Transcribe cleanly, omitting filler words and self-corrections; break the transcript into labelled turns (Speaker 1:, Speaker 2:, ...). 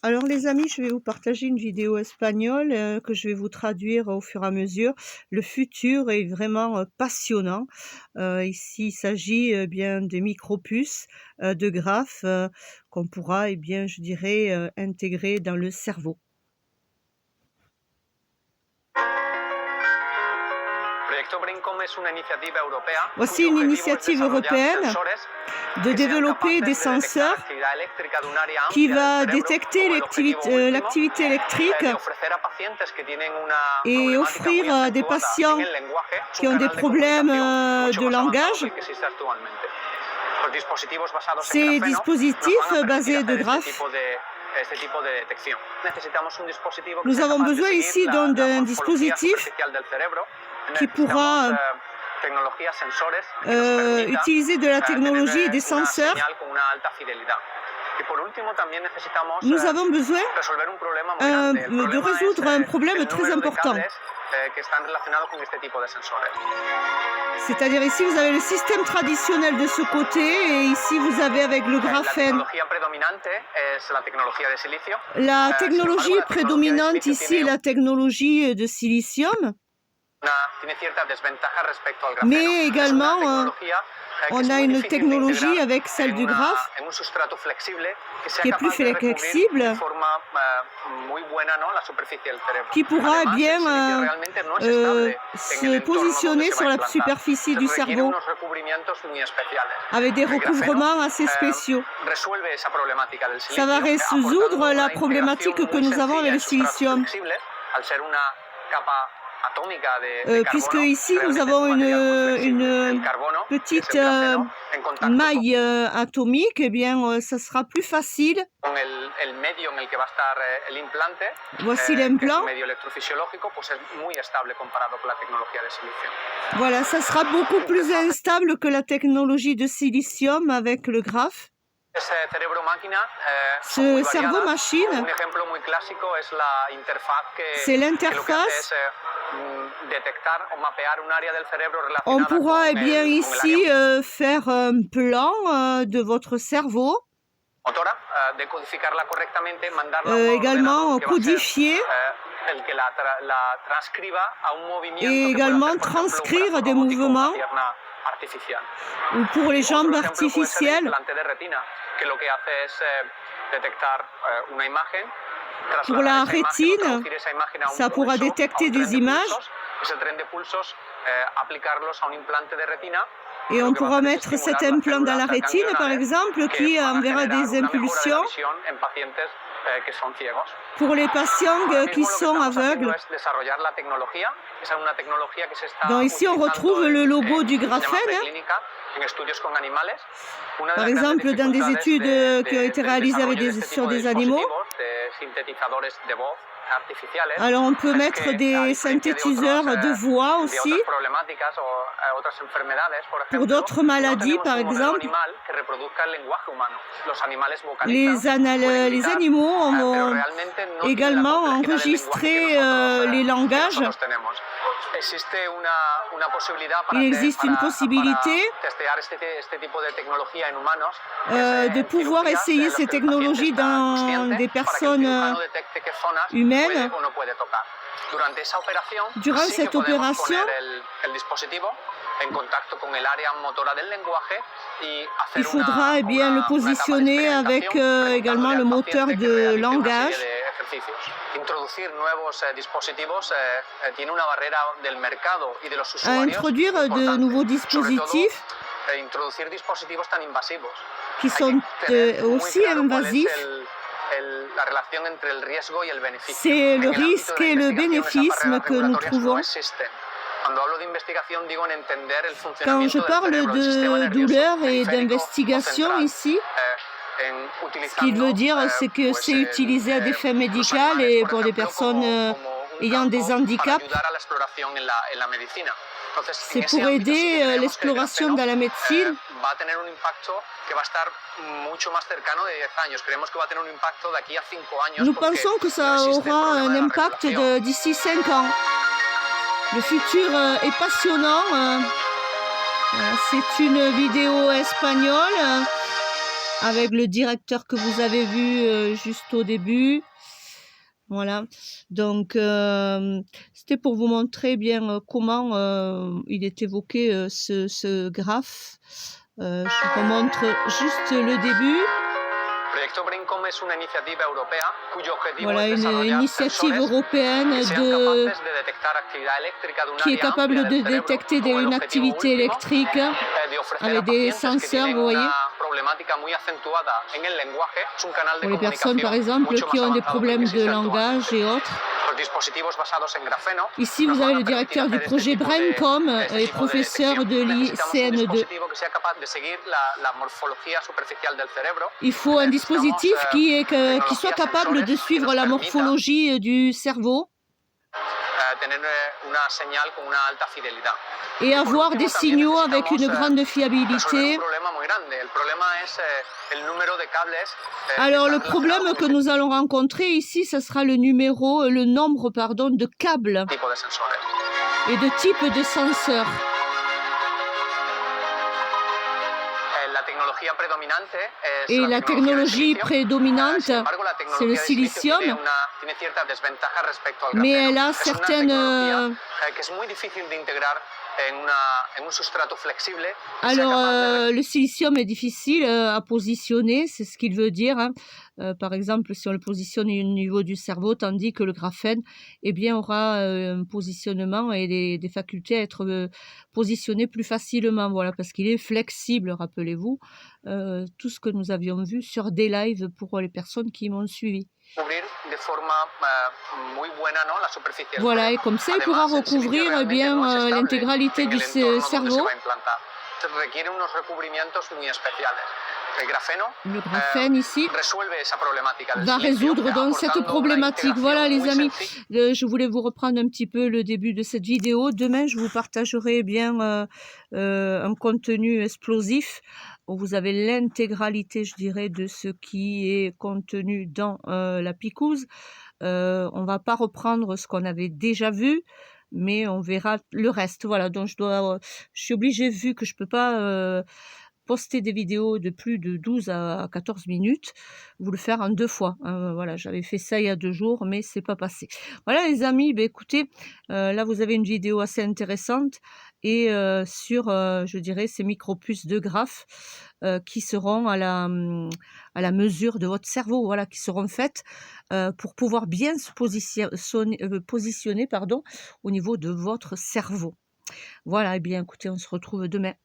Speaker 1: Alors les amis, je vais vous partager une vidéo espagnole que je vais vous traduire au fur et à mesure. Le futur est vraiment passionnant. Ici, il s'agit bien de micropuces, de graphes qu'on pourra, bien, je dirais, intégrer dans le cerveau. Voici une initiative européenne de développer des senseurs qui va détecter l'activité électrique et offrir à des patients qui ont des problèmes de langage ces dispositifs basés de graphes. Nous avons besoin ici d'un dispositif qui pourra utiliser de la technologie et des senseurs. Nous avons besoin de résoudre un problème très important. C'est-à-dire ici vous avez le système traditionnel de ce côté et ici vous avez avec le graphène. La technologie prédominante ici est la technologie de silicium. Mais également, on a une technologie avec celle du graphe qui est plus flexible, qui pourra bien se positionner sur la superficie du cerveau avec des recouvrements assez spéciaux. Ça va résoudre la problématique que nous avons avec le silicium. Puisque ici nous avons une petite maille atomique, eh bien ça sera plus facile. Voici l'implant. Voilà, ça sera beaucoup plus instable que la technologie de silicium avec le graphe. Ce cerveau-machine, c'est l'interface. On pourra bien ici faire un plan de votre cerveau, également codifier et également transcrire des mouvements ou pour les jambes artificielles. Pour la rétine, ça pourra détecter des images et on pourra mettre cet implant dans la rétine, par exemple, qui enverra des impulsions pour les patients qui sont aveugles. Donc ici, on retrouve le logo du graphène. Par exemple, dans des études qui ont été réalisées sur des animaux. Alors on peut mettre des synthétiseurs de voix aussi pour d'autres maladies, par exemple. Les animaux vont également enregistrer les langages. Il existe une possibilité de pouvoir essayer ces technologies dans des personnes humaines. Durant cette opération, il faudra bien le positionner avec également le moteur de langage. À introduire de nouveaux dispositifs qui sont aussi invasifs. C'est le risque et le bénéfice que nous trouvons. Quand je parle de douleur et d'investigation ici, ce qu'il veut dire, c'est que c'est utilisé à des fins médicales et pour des personnes ayant des handicaps. C'est pour aider l'exploration dans la médecine. Nous pensons que ça aura un impact d'ici 5 ans. Le futur est passionnant. C'est une vidéo espagnole avec le directeur que vous avez vu juste au début. Voilà, donc c'était pour vous montrer bien comment il est évoqué ce graphe. Je vous montre juste le début. Voilà, une initiative européenne qui est capable de détecter une activité électrique avec des senseurs, vous voyez. Pour les personnes, par exemple, qui ont des problèmes de langage et autres. Ici, vous avez le directeur du projet Braincom et professeur de l'ICN2. Il faut un dispositif qui soit capable de suivre la morphologie du cerveau et avoir des signaux avec une grande fiabilité. Alors le problème que nous allons rencontrer ici, ce sera le nombre de câbles et de types de senseurs. Et la technologie prédominante, c'est le silicium, mais elle a certaines... Alors, le silicium est difficile à positionner, c'est ce qu'il veut dire. Par exemple, si on le positionne au niveau du cerveau, tandis que le graphène aura un positionnement et des facultés à être positionné plus facilement, voilà, parce qu'il est flexible, rappelez-vous, tout ce que nous avions vu sur des lives pour les personnes qui m'ont suivi. Voilà, et comme ça, il pourra recouvrir l'intégralité du cerveau. Le graphène ici va résoudre donc cette problématique. Voilà les amis, je voulais vous reprendre un petit peu le début de cette vidéo. Demain, je vous partagerai un contenu explosif où vous avez l'intégralité, je dirais, de ce qui est contenu dans la picouse. On va pas reprendre ce qu'on avait déjà vu, mais on verra le reste. Voilà, donc je suis obligée, vu que je peux pas poster des vidéos de plus de 12 à 14 minutes, vous le faire en 2 fois. Voilà, j'avais fait ça il y a 2 jours, mais c'est pas passé. Voilà les amis, écoutez, là vous avez une vidéo assez intéressante et sur, je dirais, ces micro-puces de graphes qui seront à la mesure de votre cerveau, voilà, qui seront faites pour pouvoir bien se positionner au niveau de votre cerveau. Voilà, et bien écoutez, on se retrouve demain.